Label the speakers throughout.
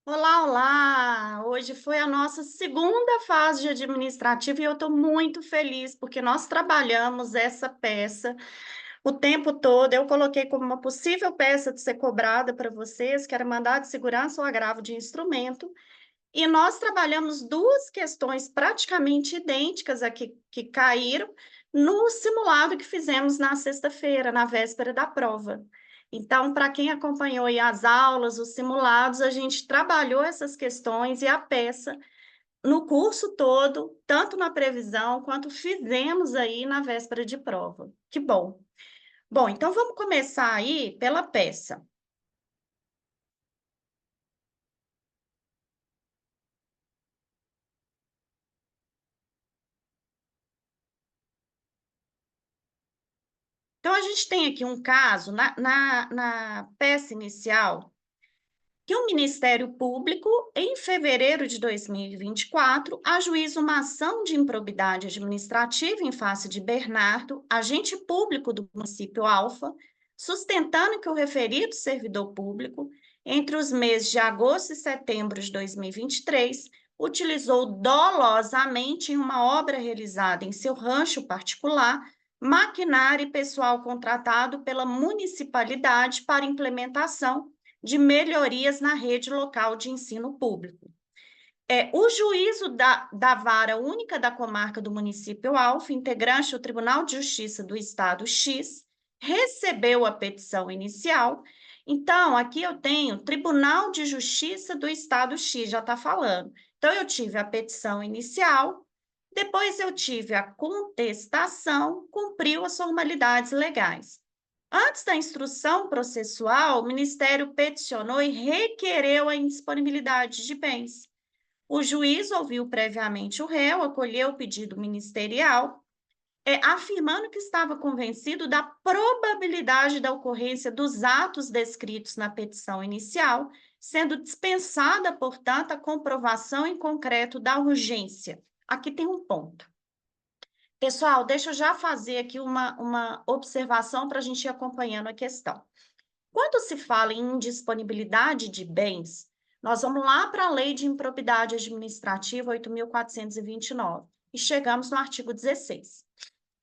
Speaker 1: Olá, olá! Hoje foi a nossa segunda fase de administrativo e eu estou muito feliz porque nós trabalhamos essa peça o tempo todo. Eu coloquei como uma possível peça de ser cobrada para vocês, que era mandado de segurança ou agravo de instrumento, e nós trabalhamos duas questões praticamente idênticas aqui que caíram no simulado que fizemos na sexta-feira, na véspera da prova. Então, para quem acompanhou aí as aulas, os simulados, a gente trabalhou essas questões e a peça no curso todo, tanto na previsão quanto fizemos aí na véspera de prova. Que bom. Bom, então vamos começar aí pela peça. Então, a gente tem aqui um caso na peça inicial, que o Ministério Público, em fevereiro de 2024, ajuiza uma ação de improbidade administrativa em face de Bernardo, agente público do município Alfa, sustentando que o referido servidor público, entre os meses de agosto e setembro de 2023, utilizou dolosamente em uma obra realizada em seu rancho particular maquinário e pessoal contratado pela municipalidade para implementação de melhorias na rede local de ensino público. O juízo da Vara Única da Comarca do Município Alfa, integrante do Tribunal de Justiça do Estado X, recebeu a petição inicial. Então, aqui eu tenho Tribunal de Justiça do Estado X, já está falando. Então, eu tive a petição inicial, depois eu tive a contestação, cumpriu as formalidades legais. Antes da instrução processual, o Ministério peticionou e requereu a indisponibilidade de bens. O juiz ouviu previamente o réu, acolheu o pedido ministerial, afirmando que estava convencido da probabilidade da ocorrência dos atos descritos na petição inicial, sendo dispensada, portanto, a comprovação em concreto da urgência. Aqui tem um ponto. Pessoal, deixa eu já fazer aqui uma observação para a gente ir acompanhando a questão. Quando se fala em indisponibilidade de bens, nós vamos lá para a Lei de Improbidade Administrativa 8.429 e chegamos no artigo 16.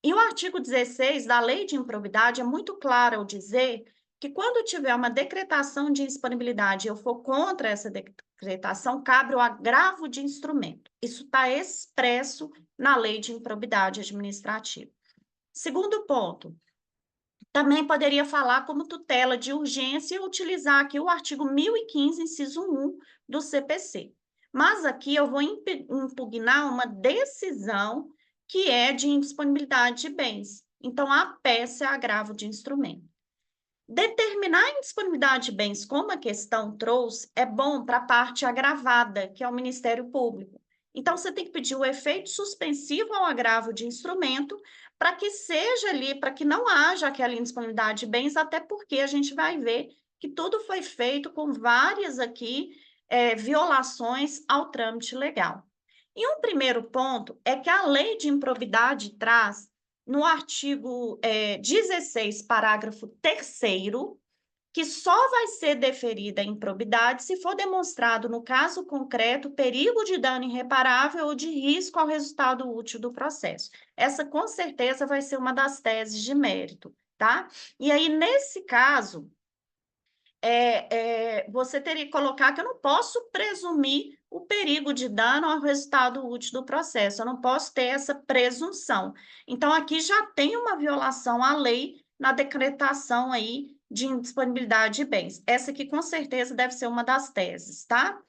Speaker 1: E o artigo 16 da Lei de Improbidade é muito claro ao dizer que quando tiver uma decretação de indisponibilidade e eu for contra essa decretação, cabe o agravo de instrumento. Isso está expresso na Lei de Improbidade Administrativa. Segundo ponto, também poderia falar como tutela de urgência e utilizar aqui o artigo 1015, inciso 1 do CPC. Mas aqui eu vou impugnar uma decisão que é de indisponibilidade de bens. Então, a peça é agravo de instrumento. Determinar a indisponibilidade de bens, como a questão trouxe, é bom para a parte agravada, que é o Ministério Público. Então, você tem que pedir o efeito suspensivo ao agravo de instrumento para que seja ali, para que não haja aquela indisponibilidade de bens, até porque a gente vai ver que tudo foi feito com várias aqui violações ao trâmite legal. E um primeiro ponto é que a lei de improbidade traz no artigo 16, parágrafo 3º, que só vai ser deferida a improbidade se for demonstrado, no caso concreto, perigo de dano irreparável ou de risco ao resultado útil do processo. Essa, com certeza, vai ser uma das teses de mérito, tá? E aí, nesse caso, você teria que colocar que eu não posso presumir o perigo de dano ao resultado útil do processo, eu não posso ter essa presunção. Então, aqui já tem uma violação à lei na decretação aí de indisponibilidade de bens. Essa aqui, com certeza, deve ser uma das teses, tá?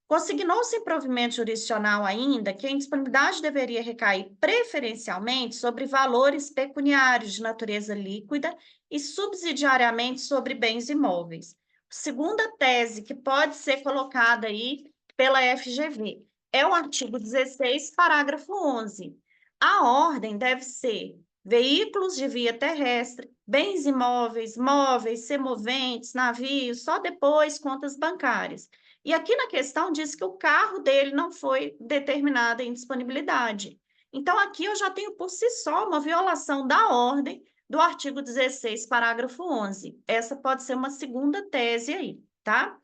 Speaker 1: Consignou-se em provimento jurisdicional ainda que a indisponibilidade deveria recair preferencialmente sobre valores pecuniários de natureza líquida e subsidiariamente sobre bens imóveis. Segunda tese que pode ser colocada aí pela FGV é o artigo 16, parágrafo 11. A ordem deve ser veículos de via terrestre, bens imóveis, móveis, semoventes, navios, só depois contas bancárias. E aqui na questão diz que o carro dele não foi determinado em disponibilidade. Então, aqui eu já tenho por si só uma violação da ordem do artigo 16, parágrafo 11. Essa pode ser uma segunda tese aí, tá?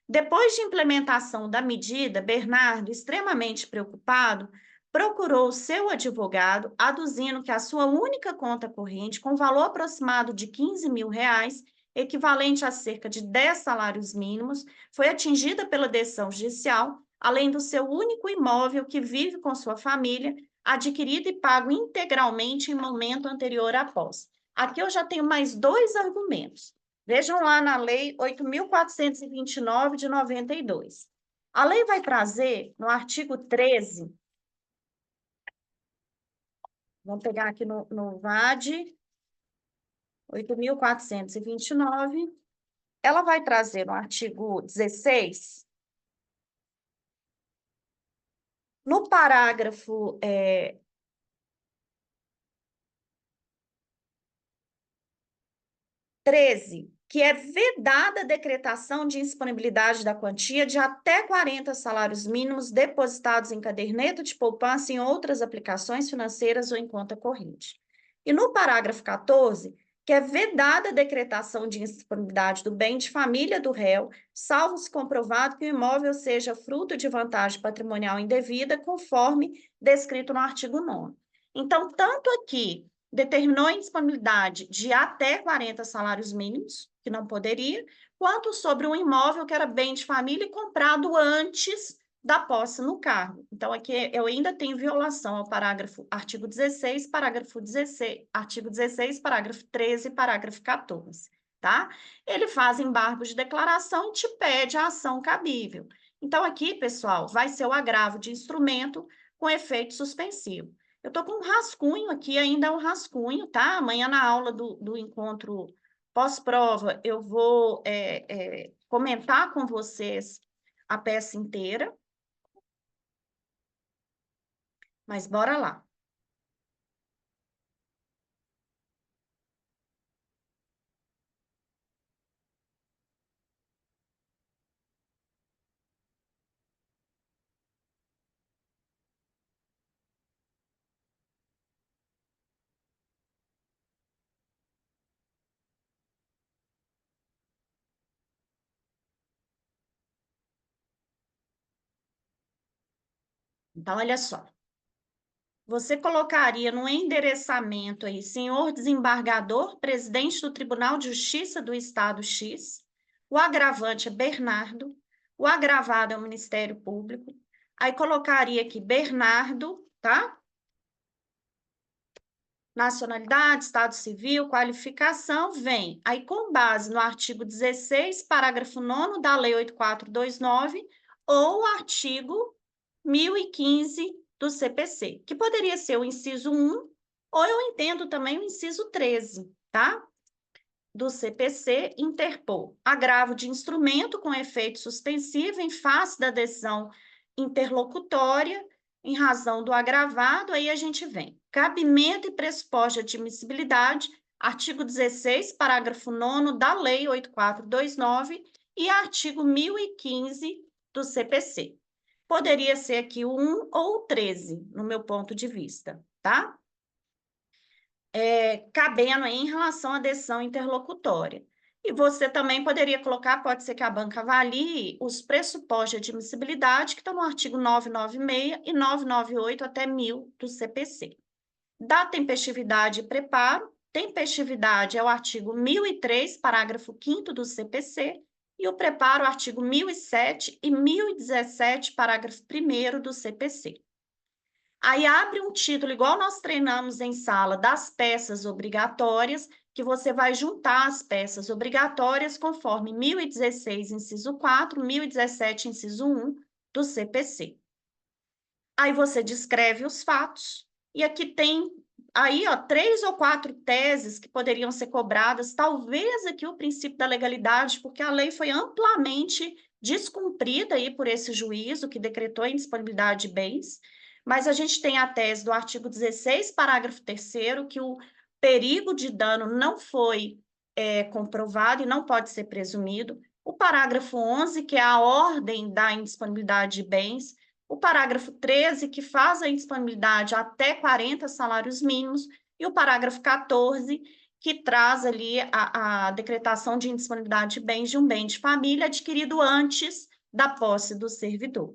Speaker 1: Depois de implementação da medida, Bernardo, extremamente preocupado, procurou seu advogado, aduzindo que a sua única conta corrente, com valor aproximado de R$ 15.000, equivalente a cerca de 10 salários mínimos, foi atingida pela decisão judicial, além do seu único imóvel que vive com sua família, adquirido e pago integralmente em momento anterior à posse. Aqui eu já tenho mais dois argumentos. Vejam lá na Lei 8.429, de 92. A lei vai trazer, no artigo 13, vamos pegar aqui no VAD, 8.429, ela vai trazer no artigo 16, no parágrafo 13, que é vedada a decretação de indisponibilidade da quantia de até 40 salários mínimos depositados em caderneta de poupança em outras aplicações financeiras ou em conta corrente. E no parágrafo 14, que é vedada a decretação de indisponibilidade do bem de família do réu, salvo se comprovado que o imóvel seja fruto de vantagem patrimonial indevida, conforme descrito no artigo 9º. Então, tanto aqui determinou a indisponibilidade de até 40 salários mínimos, que não poderia, quanto sobre um imóvel que era bem de família e comprado antes da posse no cargo. Então, aqui eu ainda tenho violação ao artigo 16, parágrafo 16, artigo 16, parágrafo 13 e parágrafo 14, tá? Ele faz embargo de declaração e te pede a ação cabível. Então, aqui, pessoal, vai ser o agravo de instrumento com efeito suspensivo. Eu estou com um rascunho aqui, ainda é um rascunho, tá? Amanhã, na aula do encontro pós-prova, eu vou comentar com vocês a peça inteira. Mas bora lá. Então, olha só. Você colocaria no endereçamento aí, senhor desembargador, presidente do Tribunal de Justiça do Estado X, o agravante é Bernardo, o agravado é o Ministério Público, aí colocaria aqui Bernardo, tá? Nacionalidade, Estado Civil, qualificação, vem. Aí, com base no artigo 16, parágrafo 9º da Lei 8429, ou o artigo 1015 do CPC, que poderia ser o inciso 1, ou eu entendo também o inciso 13, tá? Do CPC, interpor agravo de instrumento com efeito suspensivo em face da decisão interlocutória, em razão do agravado, aí a gente vem. Cabimento e pressuposto de admissibilidade, artigo 16, parágrafo 9º da Lei 8429 e artigo 1015 do CPC. Poderia ser aqui o 1 ou o 13, no meu ponto de vista, tá? Cabendo aí em relação à decisão interlocutória. E você também poderia colocar, pode ser que a banca avalie os pressupostos de admissibilidade que estão no artigo 996 e 998 até 1000 do CPC. Da tempestividade e preparo, tempestividade é o artigo 1003, parágrafo 5º do CPC, e o preparo, artigo 1007 e 1017, parágrafo 1º do CPC. Aí abre um título, igual nós treinamos em sala, das peças obrigatórias, que você vai juntar as peças obrigatórias conforme 1016, inciso 4, 1017, inciso 1 do CPC. Aí você descreve os fatos, e aqui tem aí, ó, 3 ou 4 teses que poderiam ser cobradas, talvez aqui o princípio da legalidade, porque a lei foi amplamente descumprida aí por esse juízo que decretou a indisponibilidade de bens, mas a gente tem a tese do artigo 16, parágrafo 3º, que o perigo de dano não foi comprovado e não pode ser presumido. O parágrafo 11, que é a ordem da indisponibilidade de bens. O parágrafo 13, que faz a indisponibilidade até 40 salários mínimos. E o parágrafo 14, que traz ali a decretação de indisponibilidade de bens de um bem de família adquirido antes da posse do servidor.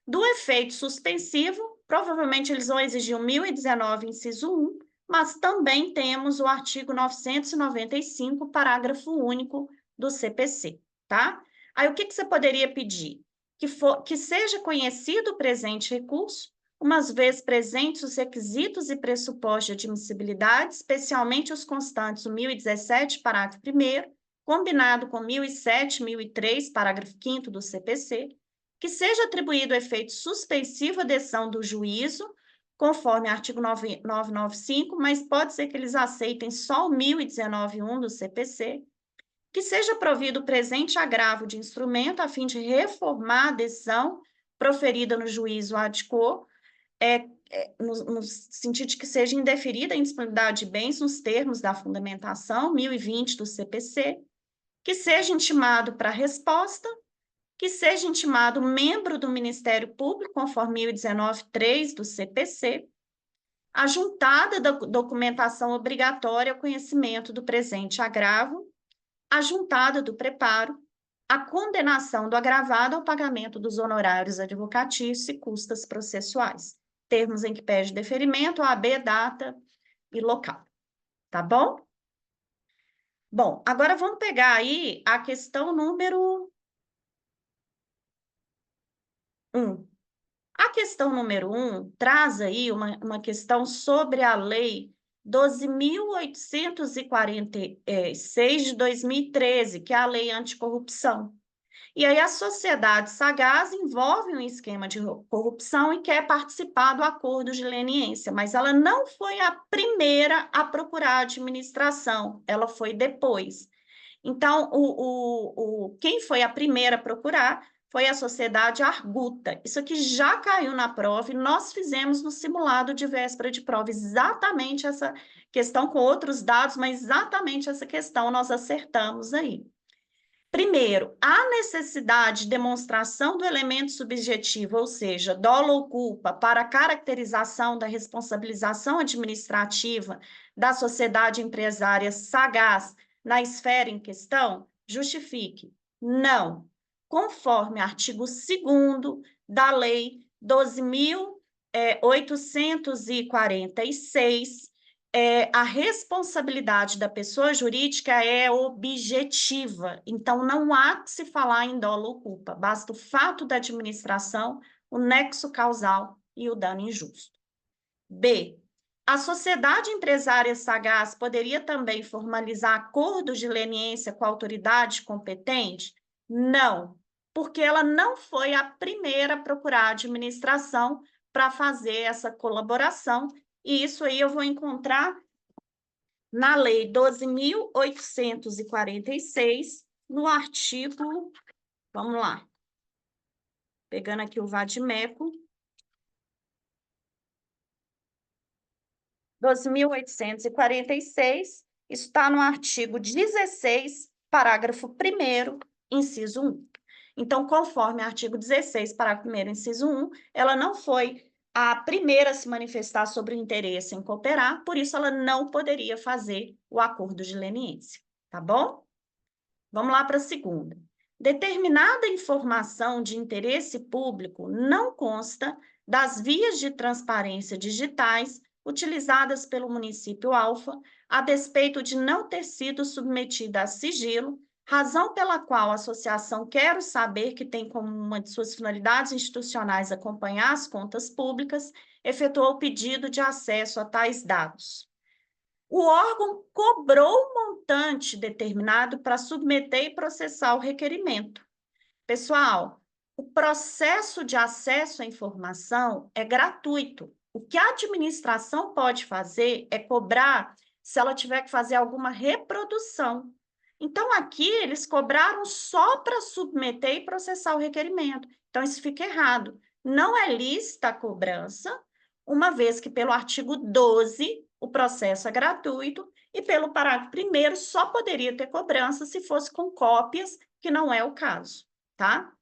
Speaker 1: Do efeito suspensivo, provavelmente eles vão exigir o 1019, inciso 1, mas também temos o artigo 995, parágrafo único do CPC, tá? Aí, o que você poderia pedir? Que seja conhecido o presente recurso, uma vez presentes os requisitos e pressupostos de admissibilidade, especialmente os constantes o 1017, parágrafo 1º, combinado com 1007, 1003, parágrafo 5º do CPC, que seja atribuído o efeito suspensivo à decisão do juízo, conforme artigo 995, mas pode ser que eles aceitem só o 1019.1 do CPC, que seja provido o presente agravo de instrumento a fim de reformar a decisão proferida no juízo ad quo, no sentido de que seja indeferida a indisponibilidade de bens nos termos da fundamentação 1020 do CPC, que seja intimado para resposta, que seja intimado membro do Ministério Público, conforme 1019.3 do CPC, a juntada da documentação obrigatória ao conhecimento do presente agravo, a juntada do preparo, a condenação do agravado ao pagamento dos honorários advocatícios e custas processuais, termos em que pede deferimento, OAB, data e local. Tá bom? Bom, agora vamos pegar aí a questão número 1. A questão número 1 traz aí uma questão sobre a Lei 12.846 de 2013, que é a Lei Anticorrupção. E aí a sociedade sagaz envolve um esquema de corrupção e quer participar do acordo de leniência, mas ela não foi a primeira a procurar a administração, ela foi depois. Então, quem foi a primeira a procurar foi a sociedade Arguta. Isso aqui já caiu na prova e nós fizemos no simulado de véspera de prova exatamente essa questão com outros dados, mas exatamente essa questão nós acertamos aí. Primeiro, a necessidade de demonstração do elemento subjetivo, ou seja, dolo ou culpa, para a caracterização da responsabilização administrativa da sociedade empresária sagaz na esfera em questão, justifique. Não. Conforme artigo 2º da Lei 12.846, a responsabilidade da pessoa jurídica é objetiva, então não há que se falar em dolo ou culpa, basta o fato da administração, o nexo causal e o dano injusto. B. A sociedade empresária sagaz poderia também formalizar acordos de leniência com a autoridade competente? Não, porque ela não foi a primeira a procurar a administração para fazer essa colaboração, e isso aí eu vou encontrar na Lei 12.846, no artigo, vamos lá, pegando aqui o vadimeco, 12.846, está no artigo 16, parágrafo 1º, inciso 1. Então, conforme artigo 16, parágrafo 1º, inciso 1, ela não foi a primeira a se manifestar sobre o interesse em cooperar, por isso ela não poderia fazer o acordo de leniência, tá bom? Vamos lá para a segunda. Determinada informação de interesse público não consta das vias de transparência digitais utilizadas pelo município Alfa, a despeito de não ter sido submetida a sigilo, razão pela qual a associação Quero Saber, que tem como uma de suas finalidades institucionais acompanhar as contas públicas, efetuou o pedido de acesso a tais dados. O órgão cobrou um montante determinado para submeter e processar o requerimento. Pessoal, o processo de acesso à informação é gratuito. O que a administração pode fazer é cobrar se ela tiver que fazer alguma reprodução. Então, aqui, eles cobraram só para submeter e processar o requerimento. Então, isso fica errado. Não é lícita a cobrança, uma vez que, pelo artigo 12, o processo é gratuito, e pelo parágrafo 1º, só poderia ter cobrança se fosse com cópias, que não é o caso, tá?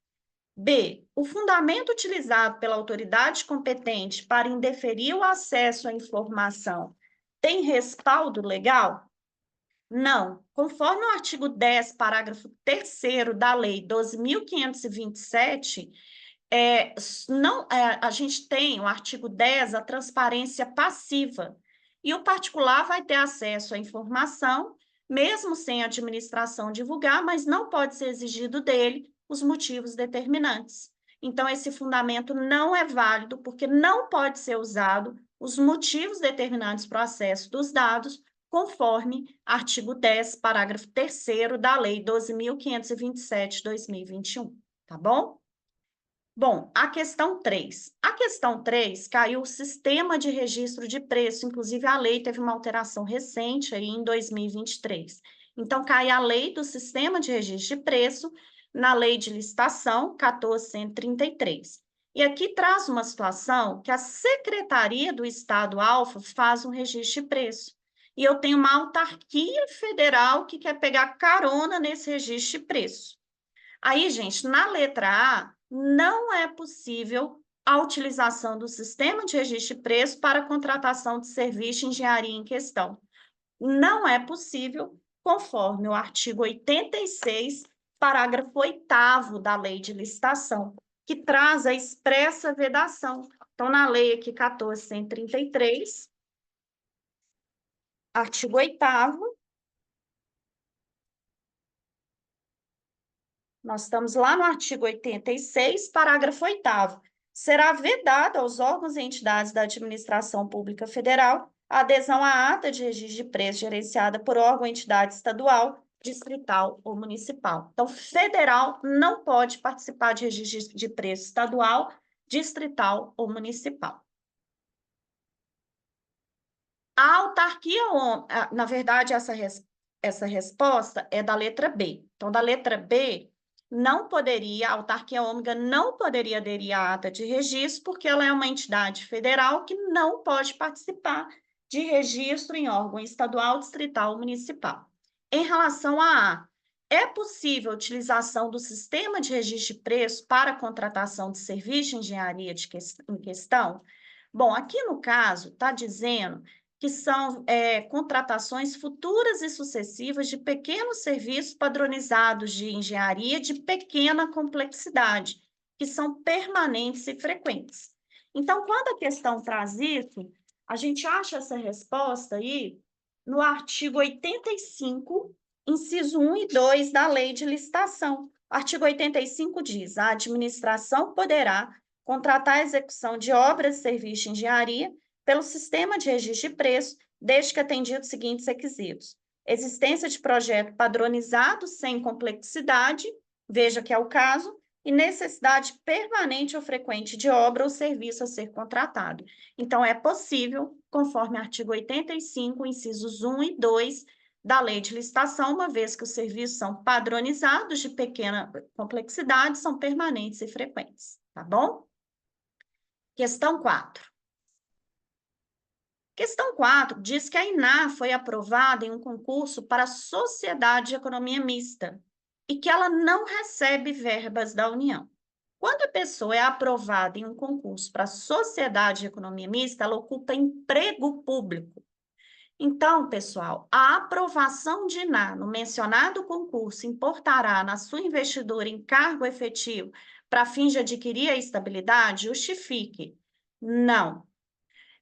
Speaker 1: B. O fundamento utilizado pela autoridade competente para indeferir o acesso à informação tem respaldo legal? Não, conforme o artigo 10, parágrafo 3º da Lei 12.527, a gente tem o artigo 10, a transparência passiva, e o particular vai ter acesso à informação, mesmo sem a administração divulgar, mas não pode ser exigido dele os motivos determinantes. Então, esse fundamento não é válido, porque não pode ser usado os motivos determinantes para o acesso dos dados, conforme artigo 10, parágrafo 3º da Lei 12.527, 2021, tá bom? Bom, a questão 3. A questão 3 caiu o sistema de registro de preço, inclusive a lei teve uma alteração recente aí em 2023. Então, cai a lei do sistema de registro de preço na lei de licitação 14.133. E aqui traz uma situação que a Secretaria do Estado Alfa faz um registro de preço. E eu tenho uma autarquia federal que quer pegar carona nesse registro de preço. Aí, gente, na letra A, não é possível a utilização do sistema de registro de preço para contratação de serviço de engenharia em questão. Não é possível, conforme o artigo 86, parágrafo 8º da Lei de Licitação, que traz a expressa vedação. Então, na lei aqui 14.133, artigo 8º, nós estamos lá no artigo 86, parágrafo 8º. Será vedado aos órgãos e entidades da administração pública federal a adesão à ata de registro de preço gerenciada por órgão ou entidade estadual, distrital ou municipal. Então, federal não pode participar de registro de preço estadual, distrital ou municipal. A autarquia, na verdade, essa resposta é da letra B. Então, da letra B, não poderia, a autarquia ômega não poderia aderir à ata de registro, porque ela é uma entidade federal que não pode participar de registro em órgão estadual, distrital ou municipal. Em relação a A, é possível a utilização do sistema de registro de preço para a contratação de serviço de engenharia em questão? Bom, aqui no caso, está dizendo que são contratações futuras e sucessivas de pequenos serviços padronizados de engenharia de pequena complexidade, que são permanentes e frequentes. Então, quando a questão traz isso, a gente acha essa resposta aí no artigo 85, inciso 1 e 2 da Lei de Licitação. O artigo 85 diz: a administração poderá contratar a execução de obras e serviços de engenharia pelo sistema de registro de preço, desde que atendidos os seguintes requisitos: existência de projeto padronizado sem complexidade, veja que é o caso, e necessidade permanente ou frequente de obra ou serviço a ser contratado. Então, é possível, conforme artigo 85, incisos 1 e 2 da Lei de Licitação, uma vez que os serviços são padronizados de pequena complexidade, são permanentes e frequentes, tá bom? Questão 4. Questão 4 diz que a INAH foi aprovada em um concurso para Sociedade de Economia Mista e que ela não recebe verbas da União. Quando a pessoa é aprovada em um concurso para Sociedade de Economia Mista, ela ocupa emprego público. Então, pessoal, a aprovação de INAH no mencionado concurso importará na sua investidura em cargo efetivo para fins de adquirir a estabilidade? Justifique. Não.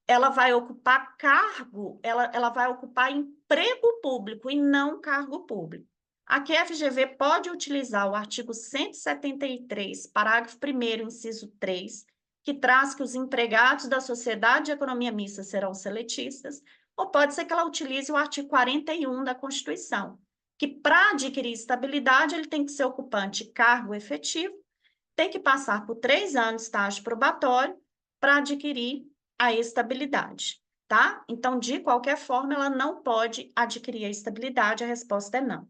Speaker 1: Ela vai ocupar cargo, ela vai ocupar emprego público e não cargo público. Aqui a FGV pode utilizar o artigo 173, parágrafo 1º, inciso 3, que traz que os empregados da Sociedade de Economia Mista serão seletistas, ou pode ser que ela utilize o artigo 41 da Constituição, que para adquirir estabilidade ele tem que ser ocupante de cargo efetivo, tem que passar por 3 anos de estágio probatório para adquirir a estabilidade, tá? Então, de qualquer forma, ela não pode adquirir a estabilidade, a resposta é não.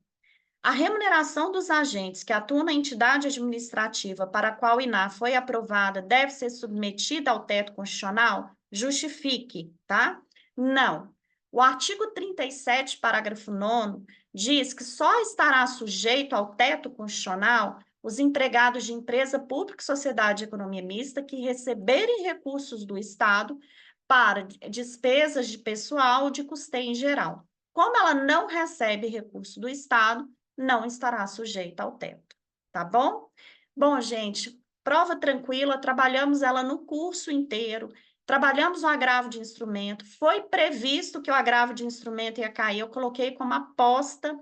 Speaker 1: A remuneração dos agentes que atuam na entidade administrativa para a qual o INAH foi aprovada deve ser submetida ao teto constitucional? Justifique, tá? Não. O artigo 37, parágrafo 9º, diz que só estará sujeito ao teto constitucional os empregados de empresa pública e sociedade de economia mista que receberem recursos do Estado para despesas de pessoal ou de custeio em geral. Como ela não recebe recurso do Estado, não estará sujeita ao teto, tá bom? Bom, gente, prova tranquila, trabalhamos ela no curso inteiro, trabalhamos o agravo de instrumento, foi previsto que o agravo de instrumento ia cair, eu coloquei como aposta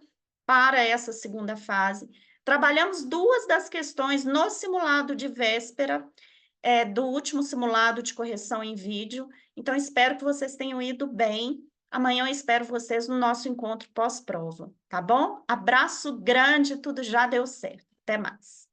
Speaker 1: para essa segunda fase. Trabalhamos 2 das questões no simulado de véspera, do último simulado de correção em vídeo, então espero que vocês tenham ido bem. Amanhã eu espero vocês no nosso encontro pós-prova, tá bom? Abraço grande, tudo já deu certo. Até mais.